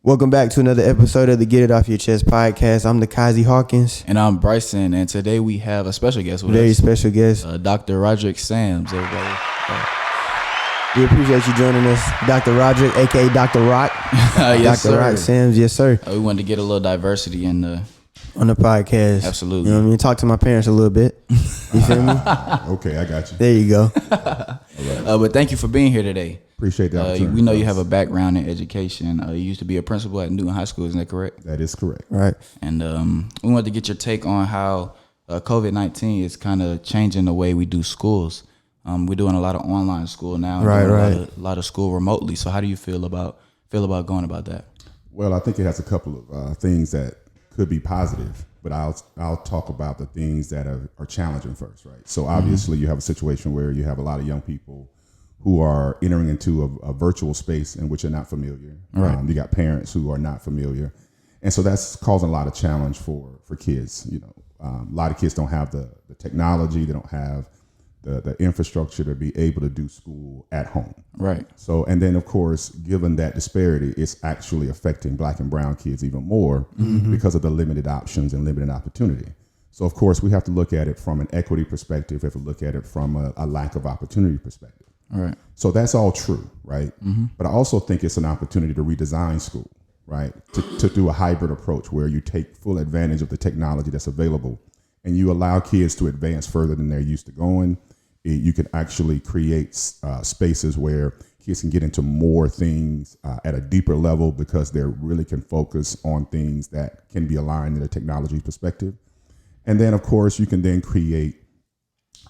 Welcome back to another episode of the Get It Off Your Chest podcast. I'm the Kyzie Hawkins. And I'm Bryson, and today we have a special guest with us. Very special guest. Dr. Roderick Sams, everybody. We appreciate you joining us, Dr. Roderick, a.k.a. Dr. Rock. Yes, Dr. sir. Rock Sams, yes, sir. We wanted to get a little diversity in the... On the podcast. Absolutely. You know what I mean? Talk to my parents a little bit. You feel me? Okay, I got you. There you go. But thank you for being here today. Appreciate the opportunity. We know you have a background in education. You used to be a principal at Newton High School, isn't that correct? That is correct. Right. And we wanted to get your take on how COVID-19 is kind of changing the way we do schools. We're doing a lot of online school now. Right. A lot of school remotely. So how do you feel about going about that? Well, I think it has a couple of things that could be positive, but I'll talk about the things that are challenging first, right? So obviously you have a situation where you have a lot of young people who are entering into a virtual space in which they're not familiar. Right. You got parents who are not familiar. And so that's causing a lot of challenge for kids. You know, a lot of kids don't have the technology. They don't have the infrastructure to be able to do school at home. Right. So, and then of course, given that disparity, it's actually affecting Black and brown kids even more because of the limited options and limited opportunity. So of course, we have to look at it from an equity perspective. We have to look at it from a lack of opportunity perspective. All right. So that's all true, right? But I also think it's an opportunity to redesign school, right? To do a hybrid approach where you take full advantage of the technology that's available and you allow kids to advance further than they're used to going. You can actually create spaces where kids can get into more things at a deeper level because they really can focus on things that can be aligned in a technology perspective. And then, of course, you can then create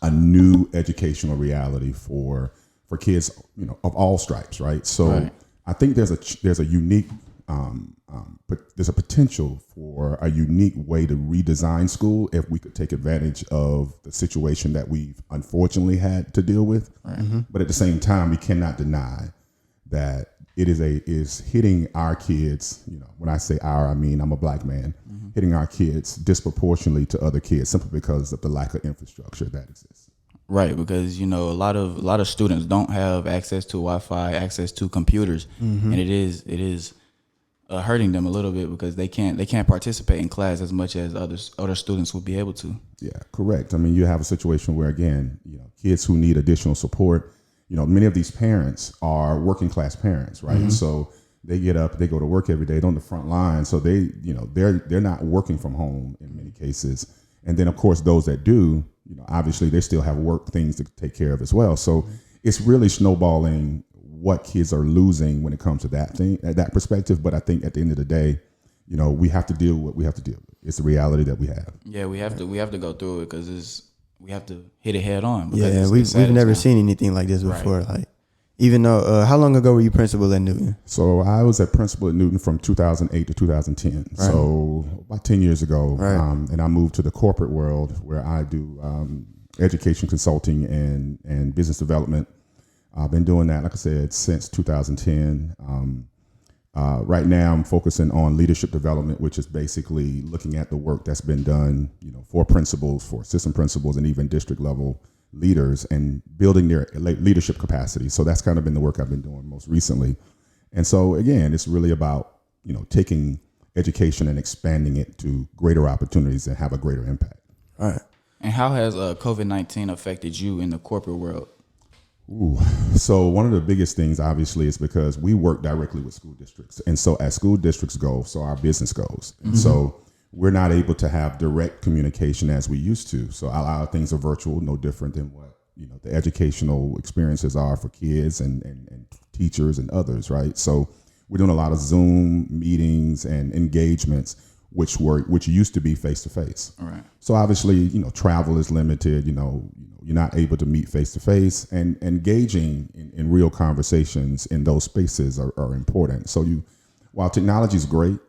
a new educational reality for kids, you know, of all stripes, right? So Right. I think there's a unique, but there's a potential for a unique way to redesign school if we could take advantage of the situation that we've unfortunately had to deal with. Right. But at the same time, we cannot deny that it is hitting our kids. You know, when I say our, I mean I'm a Black man, hitting our kids disproportionately to other kids simply because of the lack of infrastructure that exists. Right, because you know a lot of students don't have access to Wi-Fi, access to computers, and it is hurting them a little bit because they can't participate in class as much as other students would be able to. Yeah, correct. I mean, you have a situation where, again, you know, kids who need additional support. You know, many of these parents are working class parents, right? So they get up, they go to work every day, they're on the front line, so they're not working from home in many cases. And then, of course, those that do, you know, obviously they still have work things to take care of as well. So it's really snowballing what kids are losing when it comes to that perspective. But I think at the end of the day, you know, we have to deal with what we have to deal with. It's the reality that we have. Yeah, we have to go through it because we have to hit it head on. Yeah, we've never seen anything like this before. Right. Like, even though, how long ago were you principal at Newton? So I was a principal at Newton from 2008 to 2010. Right. So about 10 years ago. Right. And I moved to the corporate world where I do education consulting and business development. I've been doing that, like I said, since 2010. Right now, I'm focusing on leadership development, which is basically looking at the work that's been done, you know, for principals, for assistant principals, and even district level leaders, and building their leadership capacity. So that's kind of been the work I've been doing most recently. And so again, it's really about, you know, taking education and expanding it to greater opportunities and have a greater impact. All right. And how has COVID-19 affected you in the corporate world? Ooh. So one of the biggest things, obviously, is because we work directly with school districts. And so as school districts go, so our business goes. And so we're not able to have direct communication as we used to. So a lot of things are virtual, no different than what, you know, the educational experiences are for kids and teachers and others, right? So we're doing a lot of Zoom meetings and engagements, which used to be face to face. All right. So obviously, you know, travel is limited. You know, you're not able to meet face to face, and engaging in real conversations in those spaces are important. So while technology is great,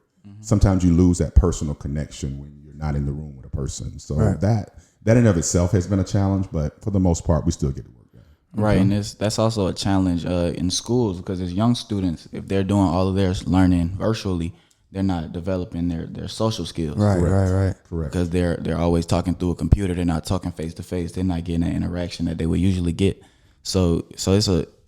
sometimes you lose that personal connection when you're not in the room with a person. So that in and of itself has been a challenge, but for the most part, we still get to work done. Right, and that's also a challenge in schools because as young students, if they're doing all of their learning virtually, they're not developing their social skills. Right. Correct. Because they're always talking through a computer. They're not talking face to face. They're not getting that interaction that they would usually get. So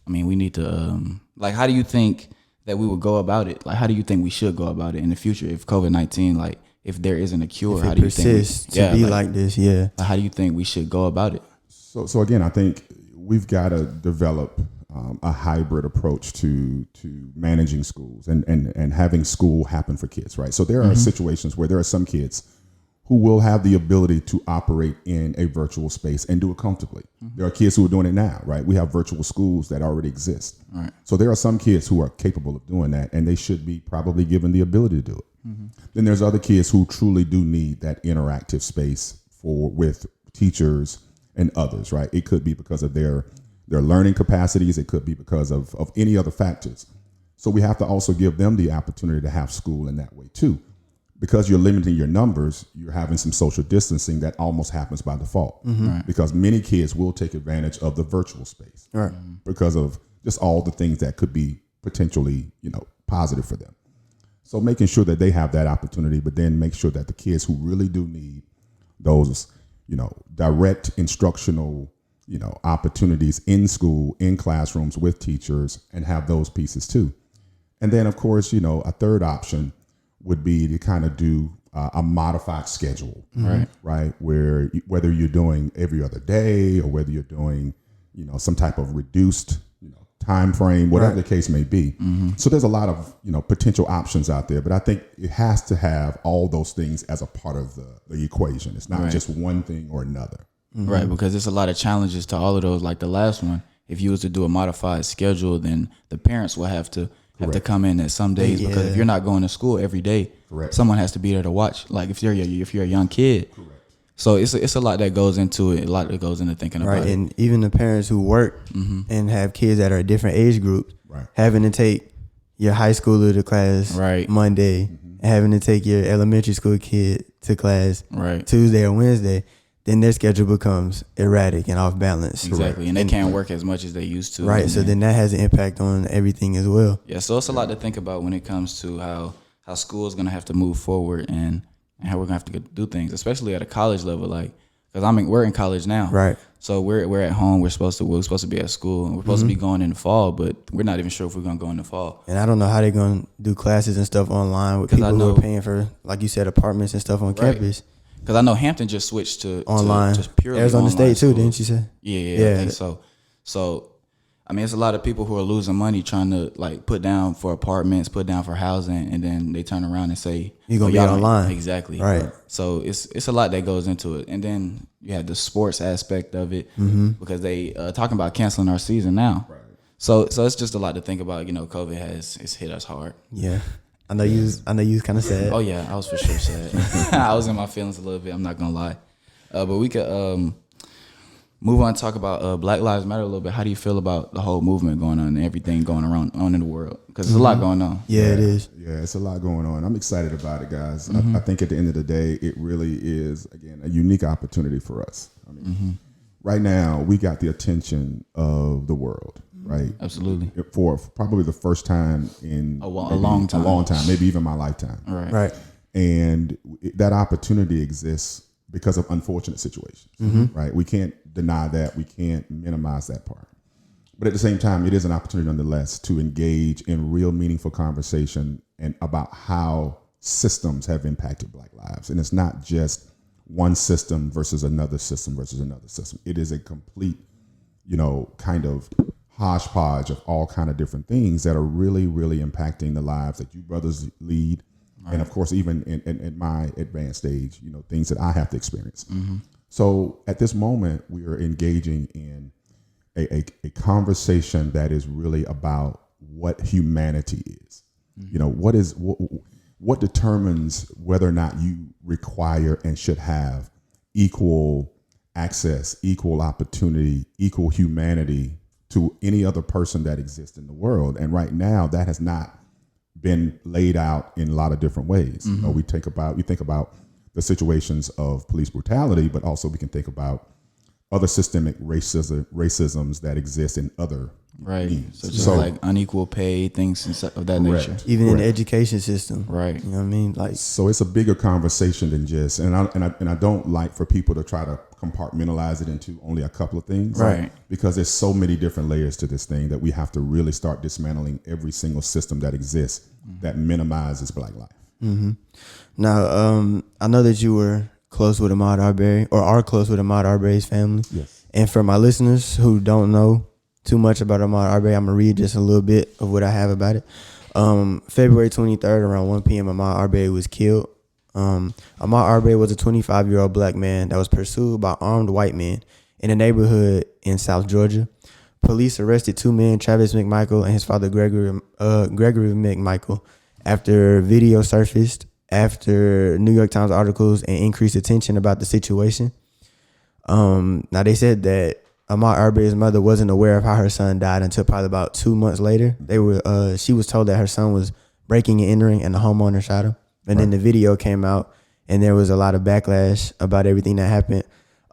we need to like, how do you think that we would go about it? Like, how do you think we should go about it in the future if COVID-19, like, if there isn't a cure? How do you think to be like this? Yeah. How do you think we should go about it? So again, I think we've got to develop a hybrid approach to managing schools and having school happen for kids, right? So there are situations where there are some kids who will have the ability to operate in a virtual space and do it comfortably. There are kids who are doing it now, right? We have virtual schools that already exist. Right. So there are some kids who are capable of doing that, and they should be probably given the ability to do it. Then there's other kids who truly do need that interactive space with teachers and others, right? It could be because of their learning capacities. It could be because of any other factors. So we have to also give them the opportunity to have school in that way too. Because you're limiting your numbers, you're having some social distancing that almost happens by default. Right. Because many kids will take advantage of the virtual space because of just all the things that could be potentially, positive for them. So making sure that they have that opportunity, but then make sure that the kids who really do need those, direct instructional, opportunities in school, in classrooms with teachers, and have those pieces too. And then, of course, a third option would be to kind of do a modified schedule, right? Where whether you're doing every other day or whether you're doing, some type of reduced, time frame, whatever the case may be. So there's a lot of, potential options out there, but I think it has to have all those things as a part of the equation. It's not just one thing or another. Right, because there's a lot of challenges to all of those. Like the last one, if you was to do a modified schedule, then the parents will have to come in at some days because if you're not going to school every day, someone has to be there to watch. Like if you're a young kid. So it's a lot that goes into it, a lot that goes into thinking about it. And even the parents who work and have kids that are different age groups, having to take your high schooler to class Monday, and having to take your elementary school kid to class Tuesday or Wednesday, then their schedule becomes erratic and off balance. Exactly, and they can't work as much as they used to. Right, so then that has an impact on everything as well. Yeah, so it's a lot to think about when it comes to how school is going to have to move forward and how we're going to have to do things, especially at a college level. Like, because we're in college now. Right. So we're at home. We're supposed to be at school. And we're supposed to be going in the fall, but we're not even sure if we're going to go in the fall. And I don't know how they're going to do classes and stuff online with people who are paying for, like you said, apartments and stuff on campus. Because I know Hampton just switched to online, just purely Arizona online State school. too, didn't you say? Yeah, I think so. So, it's a lot of people who are losing money trying to put down for apartments, put down for housing, and then they turn around and say you're gonna be online. Exactly. Right. So it's a lot that goes into it, and then you have the sports aspect of it because they talking about canceling our season now. Right. So it's just a lot to think about. COVID it's hit us hard. Yeah. I know you was kind of sad. Oh yeah, I was for sure sad. I was in my feelings a little bit. I'm not gonna lie, but we could move on and talk about Black Lives Matter a little bit. How do you feel about the whole movement going on and everything going on in the world? Because there's a lot going on. Yeah, it is. Yeah, it's a lot going on. I'm excited about it, guys. I think at the end of the day, it really is again a unique opportunity for us. Right now we got the attention of the world. Right. Absolutely. For probably the first time in a long time, maybe even my lifetime. Right. And that opportunity exists because of unfortunate situations. Right. We can't deny that. We can't minimize that part. But at the same time, it is an opportunity nonetheless to engage in real meaningful conversation and about how systems have impacted Black lives. And it's not just one system versus another system versus another system. It is a complete, kind of hodgepodge of all kind of different things that are really, really impacting the lives that you brothers lead. Right. And of course, even in my advanced age, things that I have to experience. So at this moment, we are engaging in a conversation that is really about what humanity is. What determines whether or not you require and should have equal access, equal opportunity, equal humanity to any other person that exists in the world. And right now that has not been laid out in a lot of different ways. We think about the situations of police brutality, but also we can think about other systemic racisms that exist in other right. So just like unequal pay, things of that nature. Even in the education system. Right. You know what I mean? Like, so it's a bigger conversation than just, and I don't like for people to try to compartmentalize it into only a couple of things. Right. Because there's so many different layers to this thing that we have to really start dismantling every single system that exists that minimizes Black life. Mm-hmm. Now, I know that you were close with Ahmaud Arbery, or are close with Ahmaud Arbery's family. Yes. And for my listeners who don't know too much about Ahmaud Arbery, I'm going to read just a little bit of what I have about it. February 23rd, around 1 p.m., Ahmaud Arbery was killed. Ahmaud Arbery was a 25-year-old Black man that was pursued by armed white men in a neighborhood in South Georgia. Police arrested two men, Travis McMichael and his father, Gregory McMichael, after video surfaced after New York Times articles and increased attention about the situation. Now, they said that Ahmaud Arbery's mother wasn't aware of how her son died until probably about 2 months later. She was told that her son was breaking and entering and the homeowner shot him. And then the video came out and there was a lot of backlash about everything that happened.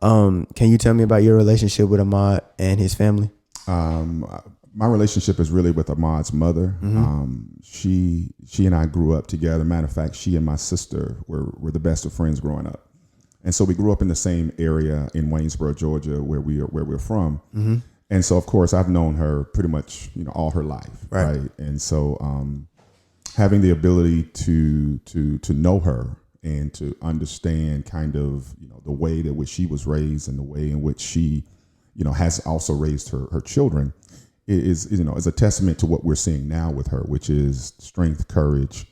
Can you tell me about your relationship with Ahmaud and his family? My relationship is really with Ahmaud's mother. She and I grew up together. Matter of fact, she and my sister were the best of friends growing up. And so we grew up in the same area in Waynesboro, Georgia, where we're from. And so, of course, I've known her pretty much, all her life, right? And so, having the ability to know her and to understand kind of, the way that which she was raised and the way in which she, has also raised her children is a testament to what we're seeing now with her, which is strength, courage,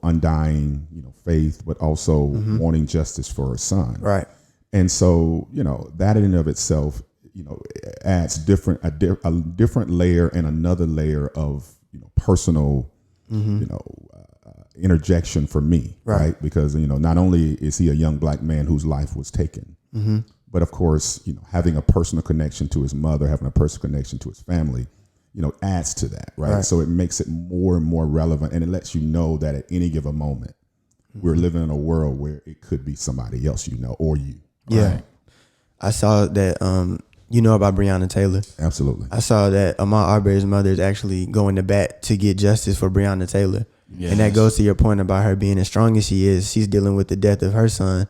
undying, faith, but also wanting justice for her son. Right. And so, that in and of itself, adds a different layer and another layer of, personal, interjection for me. Right. Because, not only is he a young Black man whose life was taken, but of course, having a personal connection to his mother, having a personal connection to his family, adds to that, right? So it makes it more and more relevant, and it lets you know that at any given moment, we're living in a world where it could be somebody else, or you. Yeah. Right? I saw that, about Brianna Taylor. Absolutely. I saw that Ahmaud Arbery's mother is actually going to bat to get justice for Brianna Taylor. Yes. And that goes to your point about her being as strong as she is. She's dealing with the death of her son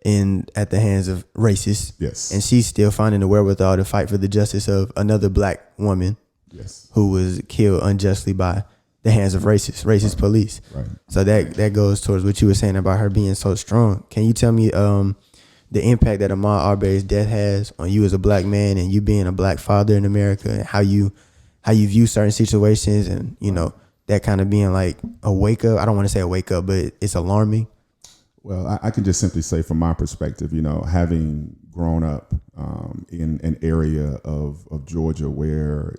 at the hands of racists. Yes. And she's still finding the wherewithal to fight for the justice of another Black woman. Yes. Who was killed unjustly by the hands of racist police. Right. So that goes towards what you were saying about her being so strong. Can you tell me the impact that Ahmaud Arbery's death has on you as a Black man and you being a Black father in America, and how you view certain situations, and that kind of being like a wake up? I don't want to say a wake up, but it's alarming. Well, I can just simply say from my perspective, having grown up in an area of Georgia where,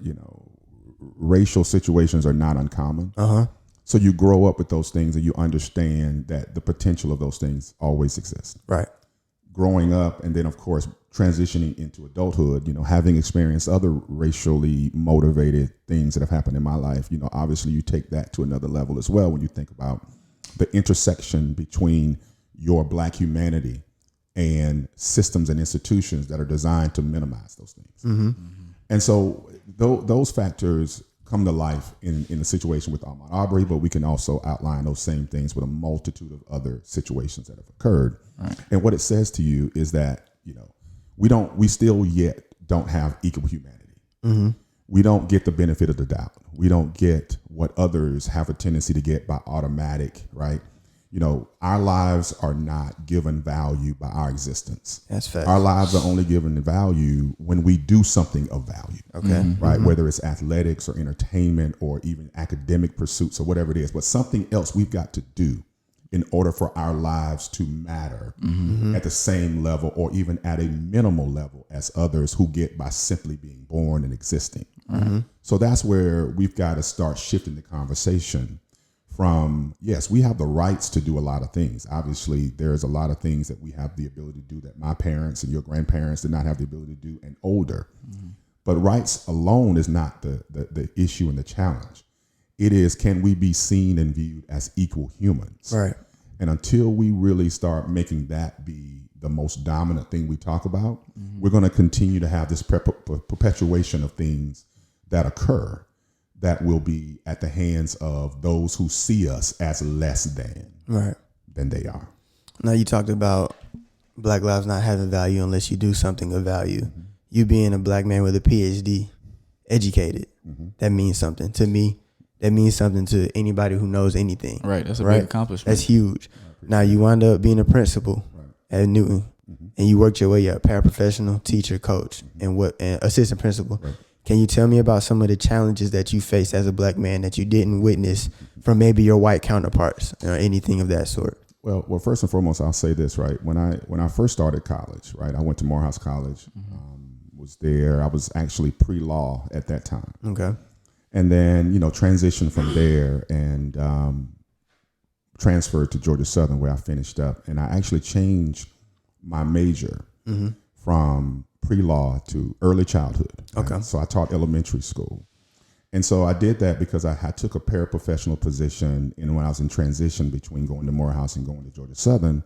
racial situations are not uncommon. So you grow up with those things and you understand that the potential of those things always exists. Right. Growing up, and then, of course, transitioning into adulthood, having experienced other racially motivated things that have happened in my life, obviously you take that to another level as well when you think about the intersection between your Black humanity and systems and institutions that are designed to minimize those things. And so those factors come to life in a situation with Ahmaud Arbery, but we can also outline those same things with a multitude of other situations that have occurred. Right. And what it says to you is that, we still yet don't have equal humanity. We don't get the benefit of the doubt. We don't get what others have a tendency to get by automatic, right? Our lives are not given value by our existence. That's fact. Our lives are only given value when we do something of value. Okay. Right. Whether it's athletics or entertainment or even academic pursuits or whatever it is, but something else we've got to do in order for our lives to matter at the same level or even at a minimal level as others who get by simply being born and existing. So that's where we've got to start shifting the conversation from, yes, we have the rights to do a lot of things. Obviously, there's a lot of things that we have the ability to do that my parents and your grandparents did not have the ability to do and older. But rights alone is not the issue and the challenge. It is, can we be seen and viewed as equal humans? Right. And until we really start making that be the most dominant thing we talk about, we're going to continue to have this perpetuation of things that occur that will be at the hands of those who see us as less than they are. Now, you talked about Black lives not having value unless you do something of value. You being a Black man with a PhD, educated, that means something to me. That means something to anybody who knows anything. Right. That's a big accomplishment. That's huge. Now, you wind up being a principal at Newton, and you worked your way up, paraprofessional, teacher, coach, and assistant principal. Right. Can you tell me about some of the challenges that you faced as a Black man that you didn't witness from maybe your white counterparts or anything of that sort? Well, first and foremost, I'll say this, right? When I first started college, right, I went to Morehouse College, was there. I was actually pre-law at that time. Okay. And then, transitioned from there and transferred to Georgia Southern, where I finished up. And I actually changed my major from pre-law to early childhood. Right? Okay. So I taught elementary school. And so I did that because I took a paraprofessional position when I was in transition between going to Morehouse and going to Georgia Southern.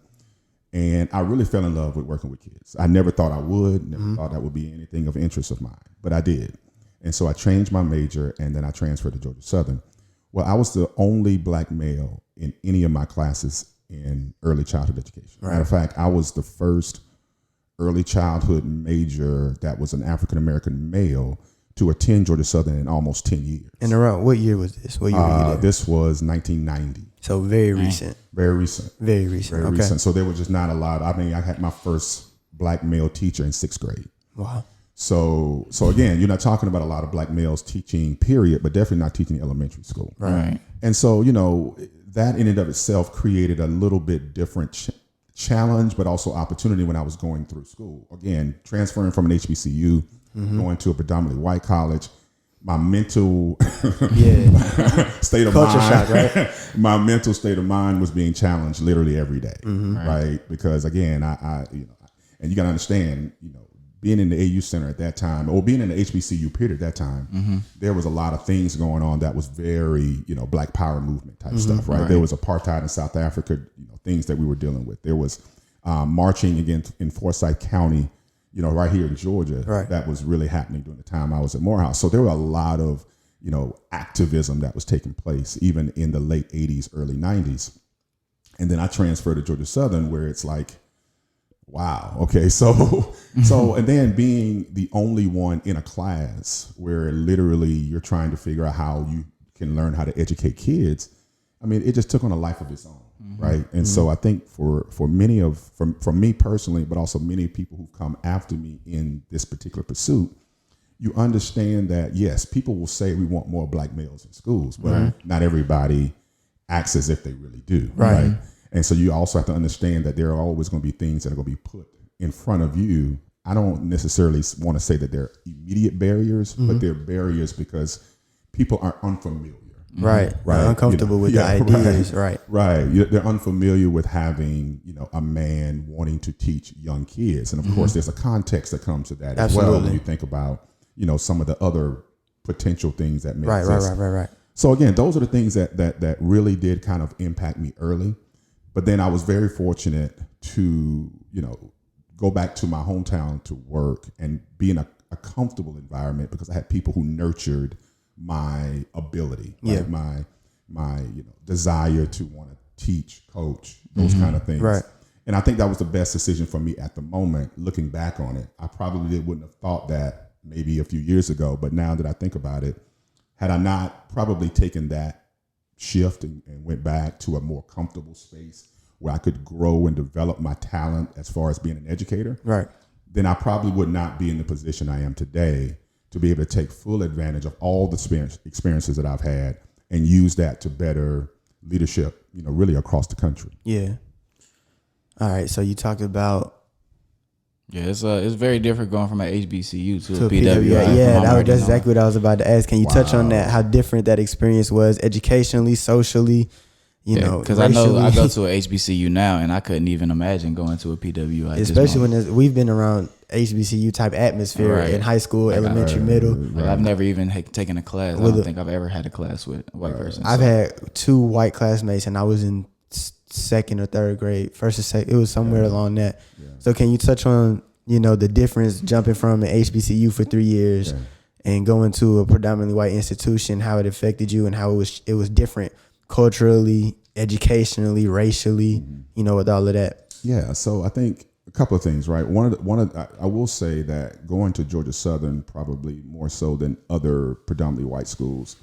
And I really fell in love with working with kids. I never thought I would, never thought that would be anything of interest of mine, but I did. And so I changed my major and then I transferred to Georgia Southern. Well, I was the only Black male in any of my classes in early childhood education. Right. Matter of fact, I was the first early childhood major that was an African-American male to attend Georgia Southern in almost 10 years. And around what year was this? What year were you there? This was 1990. So very recent. Very recent. Very recent. Very recent. So there was just not a lot. I mean, I had my first Black male teacher in 6th grade. Wow. So again, you're not talking about a lot of Black males teaching, period, but definitely not teaching elementary school. Right. And so, that in and of itself created a little bit different challenge, but also opportunity when I was going through school. Again, transferring from an HBCU, going to a predominantly white college, my mental state of Culture mind, shock, right? My mental state of mind was being challenged literally every day, right? Because again, I and you got to understand, being in the AU Center at that time, or being in the HBCU period at that time, there was a lot of things going on that was very, Black Power movement type stuff, right? There was apartheid in South Africa, things that we were dealing with. There was marching again in Forsyth County, right here in Georgia, that was really happening during the time I was at Morehouse. So there were a lot of, activism that was taking place even in the late 80s, early 90s. And then I transferred to Georgia Southern, where it's like, wow. Okay. So and then being the only one in a class where literally you're trying to figure out how you can learn how to educate kids. I mean, it just took on a life of its own. Right. And so I think for me personally, but also many people who've come after me in this particular pursuit, you understand that, yes, people will say we want more Black males in schools, but not everybody acts as if they really do. Right. And so you also have to understand that there are always going to be things that are going to be put in front of you. I don't necessarily want to say that they're immediate barriers, but they're barriers because people are unfamiliar. Right. They're uncomfortable with the ideas. Right. They're unfamiliar with having, a man wanting to teach young kids. And of course, there's a context that comes to that as well when you think about, some of the other potential things that may exist. Right. So again, those are the things that really did kind of impact me early. But then I was very fortunate to, go back to my hometown to work and be in a comfortable environment because I had people who nurtured my ability, like my desire to want to teach, coach, those kind of things. Right. And I think that was the best decision for me at the moment. Looking back on it, I probably wouldn't have thought that maybe a few years ago. But now that I think about it, had I not probably taken that shift and went back to a more comfortable space where I could grow and develop my talent as far as being an educator, then I probably would not be in the position I am today to be able to take full advantage of all the experiences that I've had and use that to better leadership, really across the country. Yeah. All right. So you talked about. Yeah, it's very different going from an HBCU to a PWI. Yeah, that's exactly what I was about to ask. Can you touch on that? How different that experience was educationally, socially? Because I know I go to a HBCU now, and I couldn't even imagine going to a PWI. Especially when we've been around HBCU type atmosphere in high school, elementary, middle. I've never even taken a class. I don't think I've ever had a class with a white person. I've had 2 white classmates, and I was in second or third grade, first or second. It was somewhere along that. Yeah. So can you touch on, the difference jumping from an HBCU for 3 years and going to a predominantly white institution, how it affected you and how it was different culturally, educationally, racially, with all of that? Yeah. So I think a couple of things, right? I will say that going to Georgia Southern, probably more so than other predominantly white schools,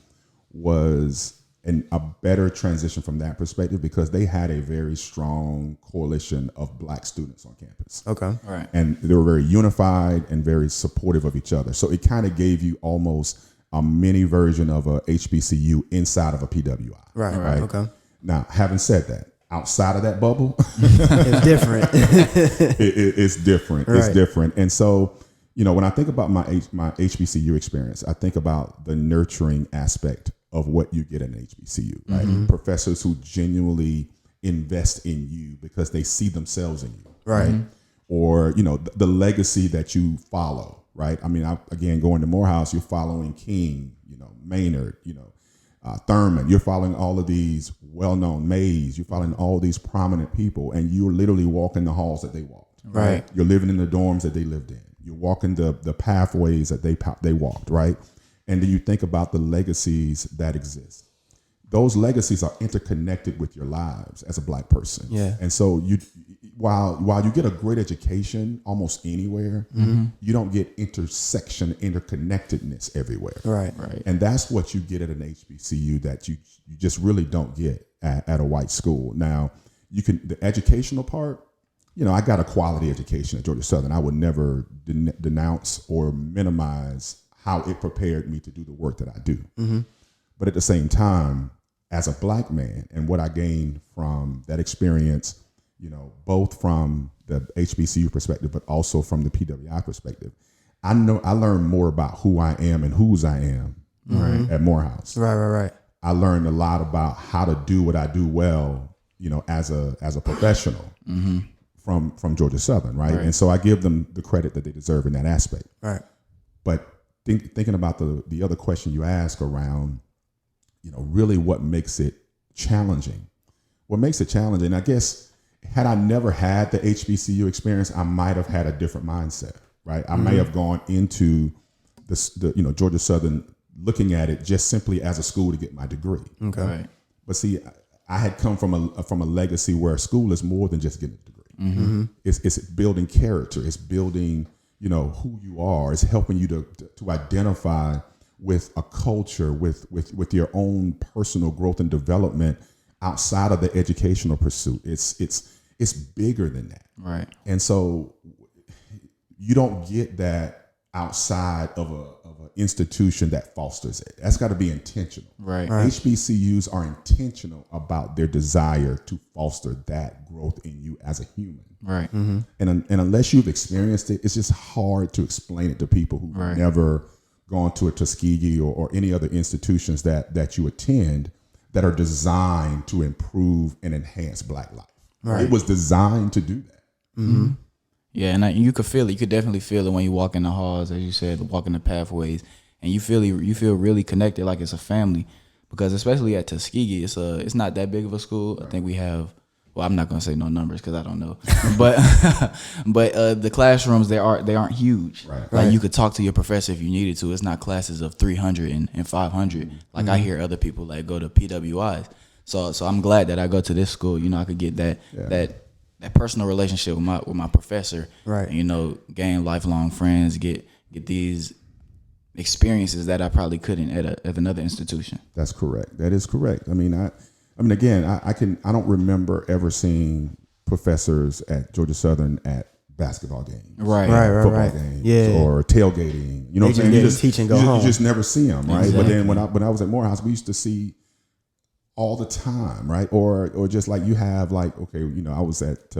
was a better transition from that perspective because they had a very strong coalition of black students on campus. Okay. All right. And they were very unified and very supportive of each other. So it kind of gave you almost a mini version of a HBCU inside of a PWI. Right. Okay. Now, having said that, outside of that bubble, it's different. It's different. Right. It's different. And so, when I think about my HBCU experience, I think about the nurturing aspect of what you get in an HBCU, right? Mm-hmm. Professors who genuinely invest in you because they see themselves in you, right? Mm-hmm. Or, the legacy that you follow, right? I mean, again, going to Morehouse, you're following King, Maynard, Thurman, you're following all of these well-known Mays, you're following all these prominent people, and you're literally walking the halls that they walked, right? You're living in the dorms that they lived in. You're walking the pathways that they walked, right? And then you think about the legacies that exist. Those legacies are interconnected with your lives as a black person. Yeah. And so while you get a great education almost anywhere, you don't get interconnectedness everywhere. Right. And that's what you get at an HBCU that you just really don't get at a white school. Now, the educational part, I got a quality education at Georgia Southern. I would never denounce or minimize how it prepared me to do the work that I do. Mm-hmm. But at the same time, as a black man and what I gained from that experience, both from the HBCU perspective, but also from the PWI perspective, I learned more about who I am and whose I am at Morehouse. Right. I learned a lot about how to do what I do well, as a professional from Georgia Southern, right? And so I give them the credit that they deserve in that aspect. Right. But thinking about the other question you ask around, really what makes it challenging. What makes it challenging, I guess, had I never had the HBCU experience, I might have had a different mindset, right? I may have gone into the Georgia Southern looking at it just simply as a school to get my degree. Okay. Right. But see, I had come from a legacy where school is more than just getting a degree. Mm-hmm. It's building character. It's building who you are. It's helping you to identify with a culture, with your own personal growth and development outside of the educational pursuit. It's bigger than that. Right. And so you don't get that outside of an institution that fosters it. That's got to be intentional. Right. HBCUs are intentional about their desire to foster that growth in you as a human. Right. Mm-hmm. And unless you've experienced it, it's just hard to explain it to people who've never gone to a Tuskegee or any other institutions that you attend that are designed to improve and enhance Black life. Right. It was designed to do that. Mm-hmm. Yeah, and you could feel it. You could definitely feel it when you walk in the halls, as you said, walking the pathways, and you feel really connected, like it's a family. Because especially at Tuskegee, it's not that big of a school. Right. I think we have. Well, I'm not gonna say no numbers because I don't know, but the classrooms they aren't huge. Right. Like you could talk to your professor if you needed to. It's not classes of 300 and 500. Like I hear other people like go to PWIs. So I'm glad that I go to this school. I could get that personal relationship with my professor. Right. And, gain lifelong friends. Get these experiences that I probably couldn't at another institution. That's correct. That is correct. I mean, again, I don't remember ever seeing professors at Georgia Southern at basketball games, football games, or tailgating. You know what I'm saying? You just teach and go home. You just never see them, right? Exactly. But then when I was at Morehouse, we used to see all the time, right? Or just like you have like, okay, I was at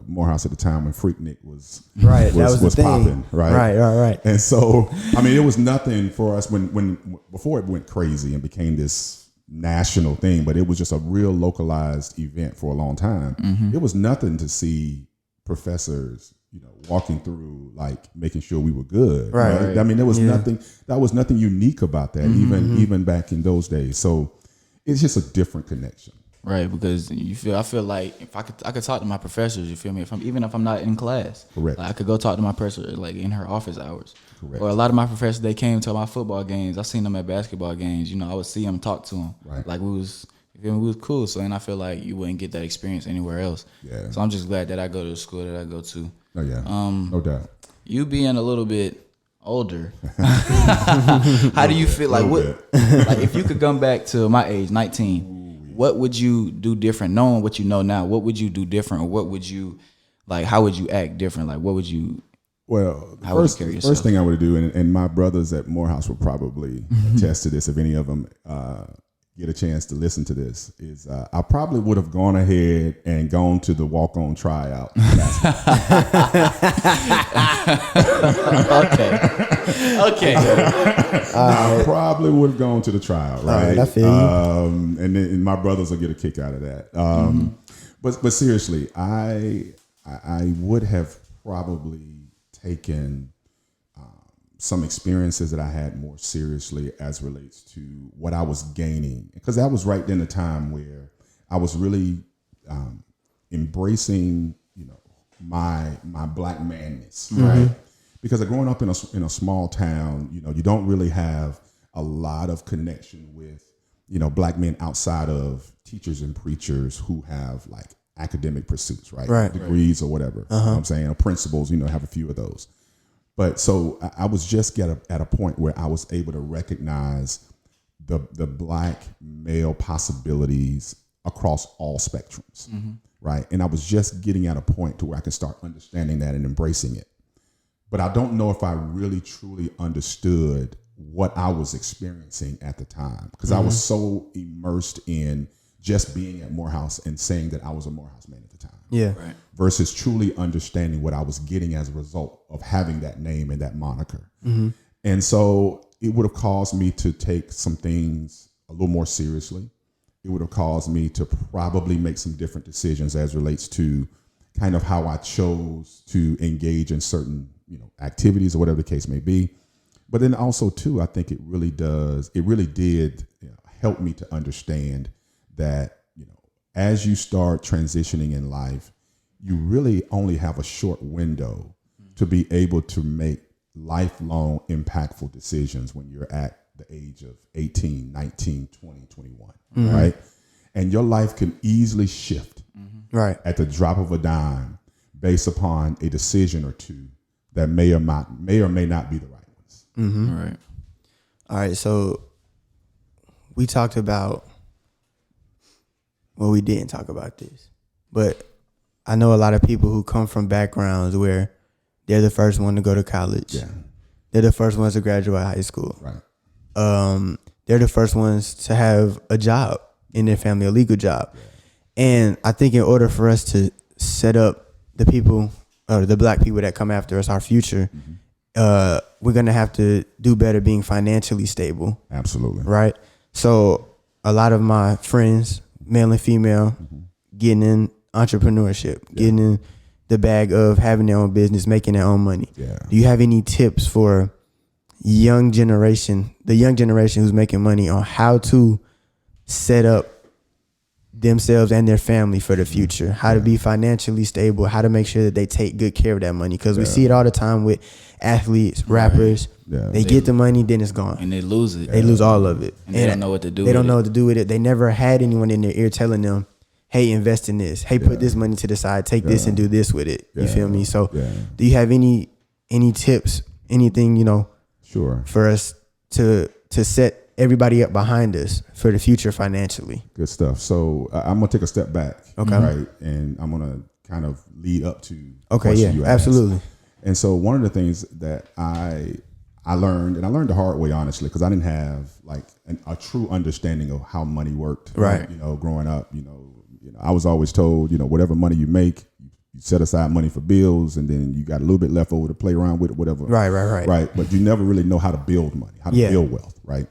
Morehouse at the time when Freaknik was popping, right? Right. And so, it was nothing for us when before it went crazy and became this national thing, but it was just a real localized event for a long time. Mm-hmm. It was nothing to see professors, walking through, like making sure we were good. Right. There was nothing. That was nothing unique about that, even back in those days. So it's just a different connection. Right, because I feel like if I could talk to my professors, you feel me? Even if I'm not in class, correct. Like I could go talk to my professor like in her office hours. Correct. Or a lot of my professors, they came to my football games. I seen them at basketball games. You know, I would see them, talk to them. Right. Like we was cool. So and I feel like you wouldn't get that experience anywhere else. Yeah. So I'm just glad that I go to the school that I go to. Oh yeah. No doubt. You being a little bit older, how do you feel like like if you could come back to my age, 19? What would you do different, knowing what you know now? What would you do different, or what would you like? How would you act different? Like, what would you? Well, the first thing I would do, and my brothers at Morehouse would probably attest to this, if any of them get a chance to listen to this, is I probably would have gone ahead and gone to the walk-on tryout. Okay. I probably would have gone to the tryout, right? I feel you. And my brothers will get a kick out of that. But seriously, I would have probably taken some experiences that I had more seriously as relates to what I was gaining, because that was right then the time where I was really embracing, my black manness, right? Because growing up in a small town, you don't really have a lot of connection with, black men outside of teachers and preachers who have like academic pursuits, right? Degrees or whatever. You know what I'm saying, or principals, have a few of those. But so I was just at a point where I was able to recognize the black male possibilities across all spectrums, right? And I was just getting at a point to where I could start understanding that and embracing it. But I don't know if I really truly understood what I was experiencing at the time, because I was so immersed in just being at Morehouse and saying that I was a Morehouse man at the time. Yeah. Right. Versus truly understanding what I was getting as a result of having that name and that moniker. And so it would have caused me to take some things a little more seriously. It would have caused me to probably make some different decisions as relates to kind of how I chose to engage in certain, activities or whatever the case may be. But then also too, I think it really did help me to understand that, as you start transitioning in life, you really only have a short window to be able to make lifelong impactful decisions when you're at the age of 18, 19, 20, 21, right? And your life can easily shift right at the drop of a dime based upon a decision or two that may or may not be the right ones. Right. All right. So we talked about, well, we didn't talk about this, but I know a lot of people who come from backgrounds where they're the first one to go to college. Yeah. They're the first ones to graduate high school. Right. They're the first ones to have a job in their family, a legal job. Yeah. And I think in order for us to set up the people, or the black people that come after us, our future, we're going to have to do better being financially stable. Absolutely. Right? So a lot of my friends, male and female, getting in entrepreneurship, getting in the bag of having their own business, making their own money. Yeah. Do you have any tips for the young generation who's making money on how to set up themselves and their family for the future, how to be financially stable, how to make sure that they take good care of that money? Because we see it all the time with athletes, rappers. They get the money, then it's gone. And they lose it. They lose all of it. And they don't know what to do with it. They don't know what to do with it. They never had anyone in their ear telling them, hey, invest in this. Hey, put this money to the side. Take this and do this with it. You feel me? So do you have any tips, anything, Sure, for us to set everybody up behind us for the future financially? Good stuff. So I'm going to take a step back. Okay. Right. And I'm going to kind of lead up to the okay. question you asked. Absolutely. And so one of the things that I learned, and I learned the hard way, honestly, because I didn't have like a true understanding of how money worked. Right. Growing up, I was always told, whatever money you make, you set aside money for bills, and then you got a little bit left over to play around with, whatever. Right. Right. But you never really know how to build money, how to build wealth. Right.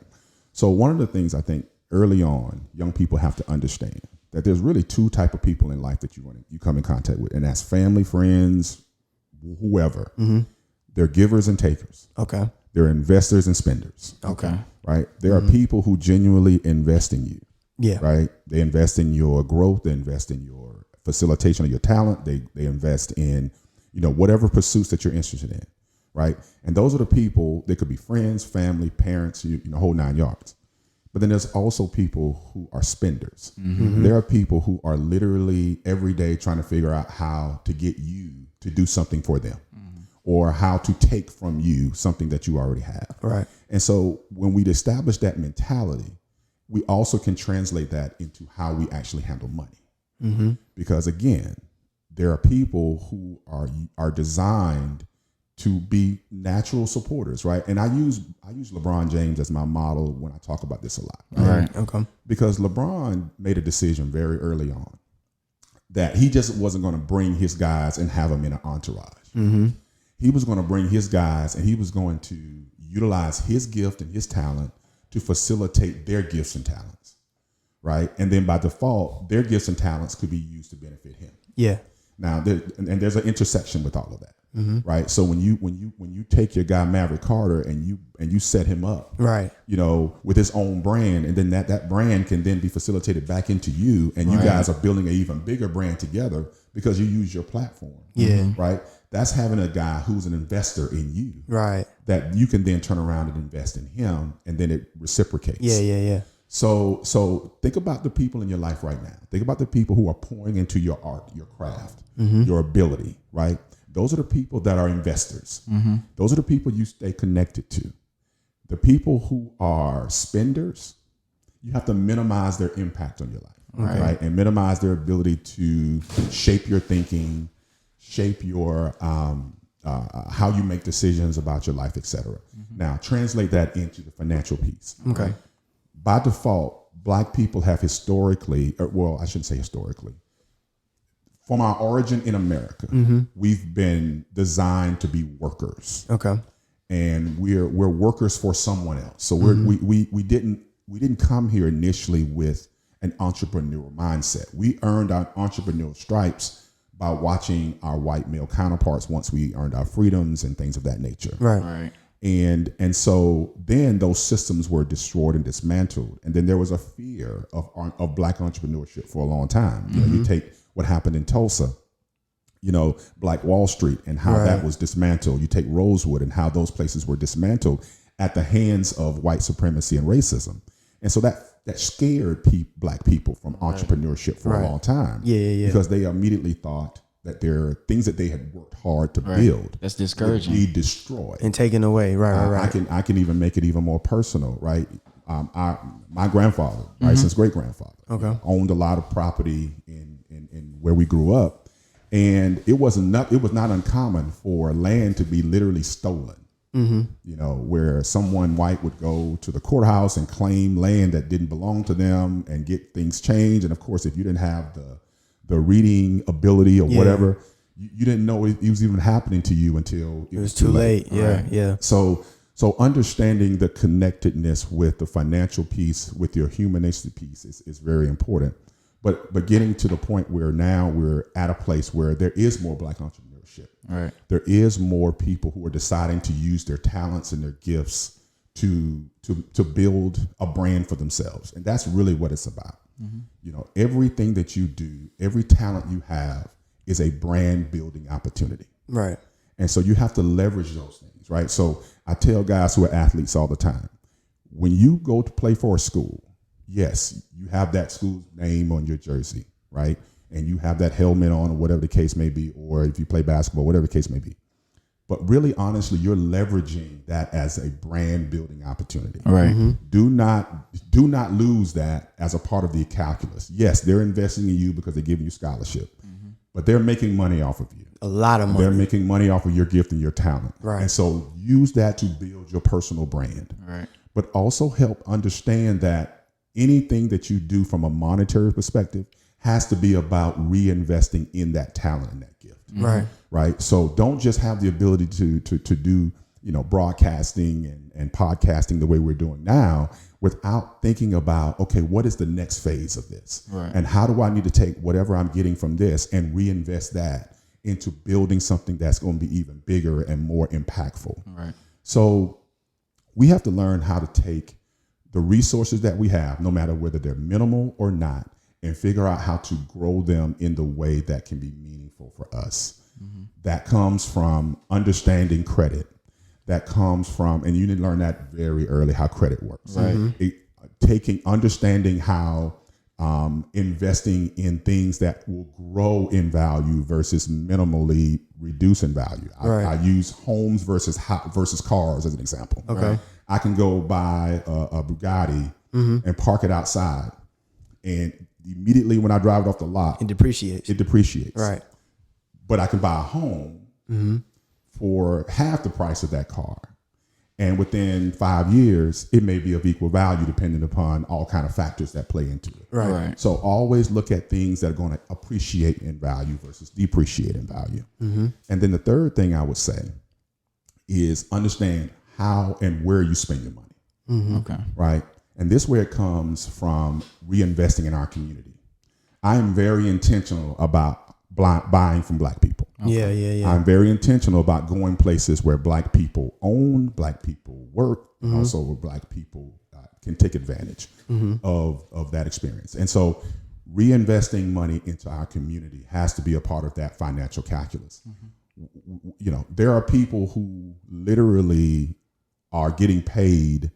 So one of the things I think early on, young people have to understand that there's really two type of people in life that you come in contact with, and that's family, friends, whoever. They're givers and takers. Okay. They're investors and spenders. Okay. Right. There are people who genuinely invest in you. Yeah. Right. They invest in your growth. They invest in your facilitation of your talent. They invest in, whatever pursuits that you're interested in. Right. And those are the people. They could be friends, family, parents, whole 9 yards. But then there's also people who are spenders. Mm-hmm. There are people who are literally every day trying to figure out how to get you to do something for them, or how to take from you something that you already have. Right. And so when we establish that mentality, we also can translate that into how we actually handle money. Mm-hmm. Because again, there are people who are designed to be natural supporters, right? And I use LeBron James as my model when I talk about this a lot. Right. Okay. Because LeBron made a decision very early on that he just wasn't going to bring his guys and have them in an entourage. Mm-hmm. He was going to bring his guys and he was going to utilize his gift and his talent to facilitate their gifts and talents, right? And then by default, their gifts and talents could be used to benefit him. Yeah. Now, there's an intersection with all of that. Mm-hmm. Right. So when you take your guy Maverick Carter and you set him up, right, with his own brand, and then that brand can then be facilitated back into you, and you guys are building an even bigger brand together because you use your platform. Yeah. Right. That's having a guy who's an investor in you. Right. That you can then turn around and invest in him, and then it reciprocates. Yeah. So think about the people in your life right now. Think about the people who are pouring into your art, your craft, your ability, right? Those are the people that are investors. Mm-hmm. Those are the people you stay connected to. The people who are spenders, you have to minimize their impact on your life, right? And minimize their ability to shape your thinking, shape your how you make decisions about your life, et cetera. Mm-hmm. Now, translate that into the financial piece. Okay. Right? By default, Black people have historically, I shouldn't say historically, from our origin in America, we've been designed to be workers. Okay. And we're workers for someone else. So we didn't come here initially with an entrepreneurial mindset. We earned our entrepreneurial stripes by watching our white male counterparts once we earned our freedoms and things of that nature. Right. And so then those systems were destroyed and dismantled. And then there was a fear of Black entrepreneurship for a long time. You take what happened in Tulsa, Black Wall Street and how that was dismantled. You take Rosewood and how those places were dismantled at the hands of white supremacy and racism. And so that scared Black people from entrepreneurship for a long time. Yeah. Because they immediately thought that there are things that they had worked hard to build. That's discouraging. Would be destroyed. And taken away. Right. I can even make it even more personal, right? My grandfather, Bryson's great grandfather, owned a lot of property in where we grew up, and it was not uncommon for land to be literally stolen. Where someone white would go to the courthouse and claim land that didn't belong to them and get things changed. And of course, if you didn't have the reading ability or whatever, you didn't know it was even happening to you until it was too late. Yeah. So understanding the connectedness with the financial piece, with your humanistic piece is very important. But getting to the point where now we're at a place where there is more Black entrepreneurship. Right. There is more people who are deciding to use their talents and their gifts to build a brand for themselves. And that's really what it's about. Mm-hmm. Everything that you do, every talent you have is a brand building opportunity. Right. And so you have to leverage those things, right? So I tell guys who are athletes all the time, when you go to play for a school, yes, you have that school's name on your jersey, right? And you have that helmet on or whatever the case may be, or if you play basketball, whatever the case may be. But really, honestly, you're leveraging that as a brand building opportunity. Right. Mm-hmm. Do not lose that as a part of the calculus. Yes, they're investing in you because they're giving you scholarship, but they're making money off of you. A lot of money. They're making money off of your gift and your talent. Right. And so use that to build your personal brand. Right. But also help understand that anything that you do from a monetary perspective has to be about reinvesting in that talent and that gift. Right. Right. So don't just have the ability to do, broadcasting and podcasting the way we're doing now without thinking about, okay, what is the next phase of this? Right. And how do I need to take whatever I'm getting from this and reinvest that into building something that's going to be even bigger and more impactful? Right. So we have to learn how to take the resources that we have, no matter whether they're minimal or not, and figure out how to grow them in the way that can be meaningful for us. That comes from understanding credit. That comes from, and you need to learn that very early, how credit works. Right. Understanding how investing in things that will grow in value versus minimally reduce in value. I use homes versus cars as an example. Okay. I can go buy a Bugatti and park it outside, and immediately when I drive it off the lot, it depreciates. Right. But I can buy a home for half the price of that car. And within 5 years, it may be of equal value depending upon all kind of factors that play into it. Right. So always look at things that are going to appreciate in value versus depreciate in value. And then the third thing I would say is understand how and where you spend your money. Okay. Right. And this is where it comes from reinvesting in our community. I am very intentional about buying from Black people. Okay. Yeah. I'm very intentional about going places where Black people own, Black people work, and also where Black people can take advantage of that experience. And so reinvesting money into our community has to be a part of that financial calculus. You know, there are people who literally are getting paid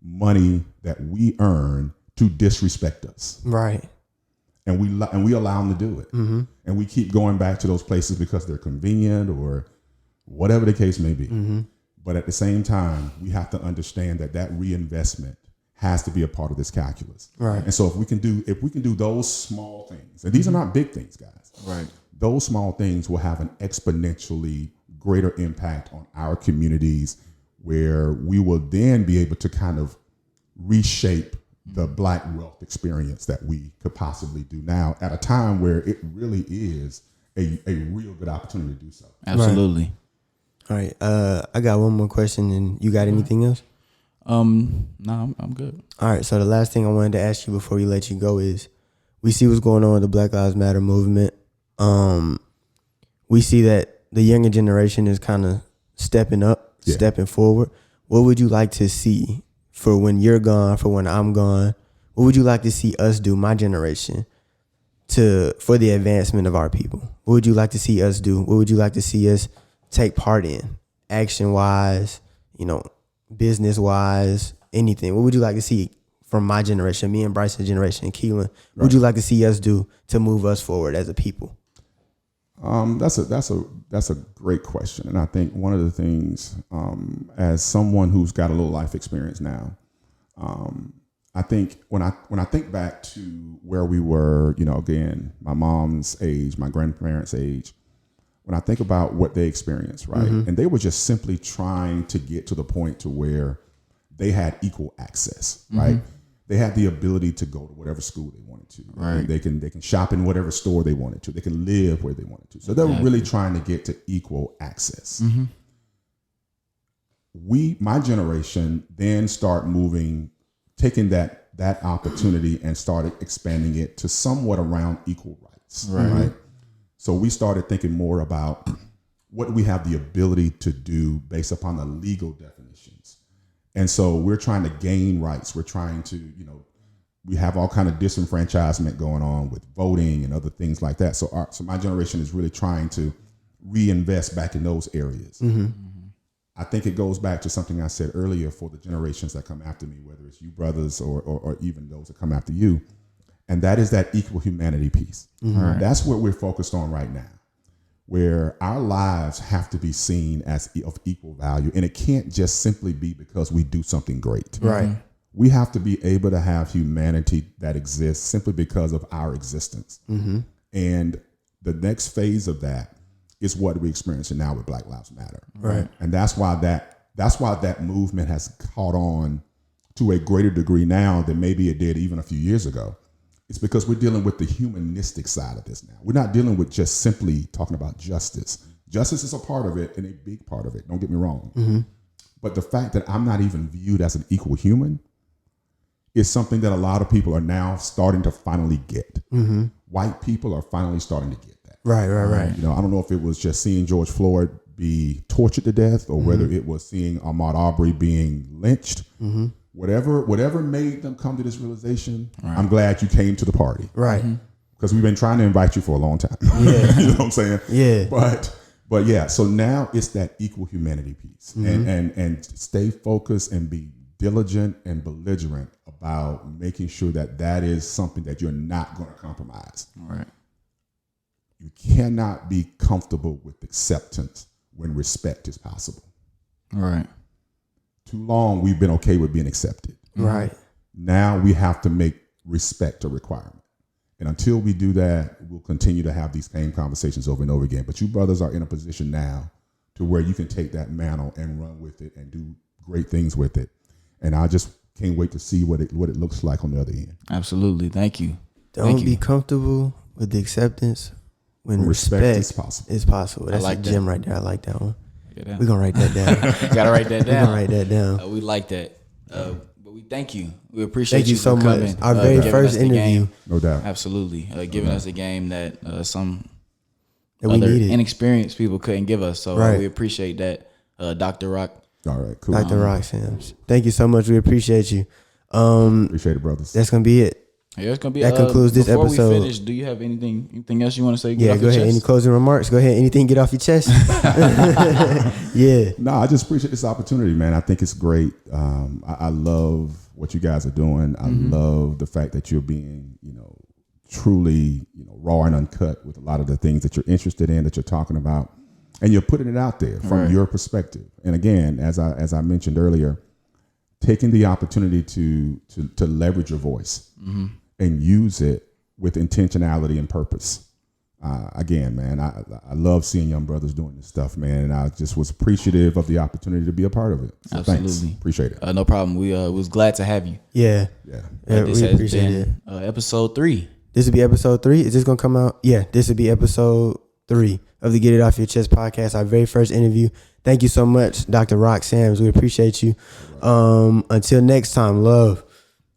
money that we earn to disrespect us. Right. And we allow them to do it. And we keep going back to those places because they're convenient or whatever the case may be. But at the same time, we have to understand that reinvestment has to be a part of this calculus. Right. And so if we can do those small things, and these are not big things, guys. Right. Those small things will have an exponentially greater impact on our communities, where we will then be able to kind of reshape the Black wealth experience that we could possibly do now at a time where it really is a real good opportunity to do so. Absolutely. Right. All right. I got one more question, and you got anything else? No, I'm good. All right. So the last thing I wanted to ask you before we let you go is, we see what's going on with the Black Lives Matter movement. We see that the younger generation is kind of stepping up, stepping forward. What would you like to see for when you're gone, for when I'm gone? What would you like to see us do, my generation, for the advancement of our people? What would you like to see us do? What would you like to see us take part in, action-wise, business-wise, anything? What would you like to see from my generation, me and Bryson's generation, Keelan? What would you like to see us do to move us forward as a people? That's a great question, and I think one of the things, as someone who's got a little life experience now, I think when I think back to where we were, again, my mom's age, my grandparents' age, when I think about what they experienced, right, and they were just simply trying to get to the point to where they had equal access, right. They had the ability to go to whatever school they wanted to. Right. They can shop in whatever store they wanted to. They can live where they wanted to. So they were really trying to get to equal access. My generation then start moving, taking that opportunity and started expanding it to somewhat around equal rights. Right. So we started thinking more about what we have the ability to do based upon the legal definitions. And so we're trying to gain rights. We're trying to, we have all kind of disenfranchisement going on with voting and other things like that. So my generation is really trying to reinvest back in those areas. I think it goes back to something I said earlier for the generations that come after me, whether it's you brothers or even those that come after you. And that is that equal humanity piece. That's what we're focused on right now, where our lives have to be seen as of equal value. And it can't just simply be because we do something great. Right. We have to be able to have humanity that exists simply because of our existence. And the next phase of that is what we're experiencing now with Black Lives Matter. Right. And that's why that movement has caught on to a greater degree now than maybe it did even a few years ago. It's because we're dealing with the humanistic side of this now. We're not dealing with just simply talking about justice. Justice is a part of it and a big part of it. Don't get me wrong. But the fact that I'm not even viewed as an equal human is something that a lot of people are now starting to finally get. White people are finally starting to get that. Right. I don't know if it was just seeing George Floyd be tortured to death or whether it was seeing Ahmaud Arbery being lynched. whatever made them come to this realization, I'm glad you came to the party. Right. Because we've been trying to invite you for a long time. Yeah. You know what I'm saying? Yeah. But yeah, so now it's that equal humanity piece. And stay focused and be diligent and belligerent about making sure that is something that you're not going to compromise. Right. You cannot be comfortable with acceptance when respect is possible. Right. Too long we've been okay with being accepted. Right. Now we have to make respect a requirement. And until we do that, we'll continue to have these same conversations over and over again. But you brothers are in a position now to where you can take that mantle and run with it and do great things with it. And I just can't wait to see what it looks like on the other end. Absolutely. Thank you. Don't be comfortable with the acceptance when respect is possible. That's like a gem right there. I like that one. We're going to write that down. Got to write that down. We're going to write that down. We like that. But we thank you. We appreciate you so much. Our very first interview. No doubt. Absolutely. Giving us a game that some that we needed. Inexperienced people couldn't give us. So we appreciate that. Dr. Rock. All right, cool. Dr. Rock Sims. Thank you so much. We appreciate you. Appreciate it, brothers. That's going to be it. Yeah, it's gonna be. That concludes this episode. Before we finish, do you have anything else you want to say? Yeah, go ahead. Any closing remarks? Go ahead. Anything get off your chest? Yeah. No, I just appreciate this opportunity, man. I think it's great. I love what you guys are doing. I love the fact that you're being, truly, raw and uncut with a lot of the things that you're interested in, that you're talking about, and you're putting it out there from your perspective. And again, as I mentioned earlier, taking the opportunity to leverage your voice and use it with intentionality and purpose. Again, man, I love seeing young brothers doing this stuff, man, and I just was appreciative of the opportunity to be a part of it. So absolutely, thanks. Appreciate it. No problem. We was glad to have you. Yeah. This we has appreciate been, it. Episode 3. This will be episode 3. Is this gonna come out? Yeah, this will be episode 3 of the Get It Off Your Chest podcast. Our very first interview. Thank you so much, Dr. Rock Sams. We appreciate you. Until next time, love.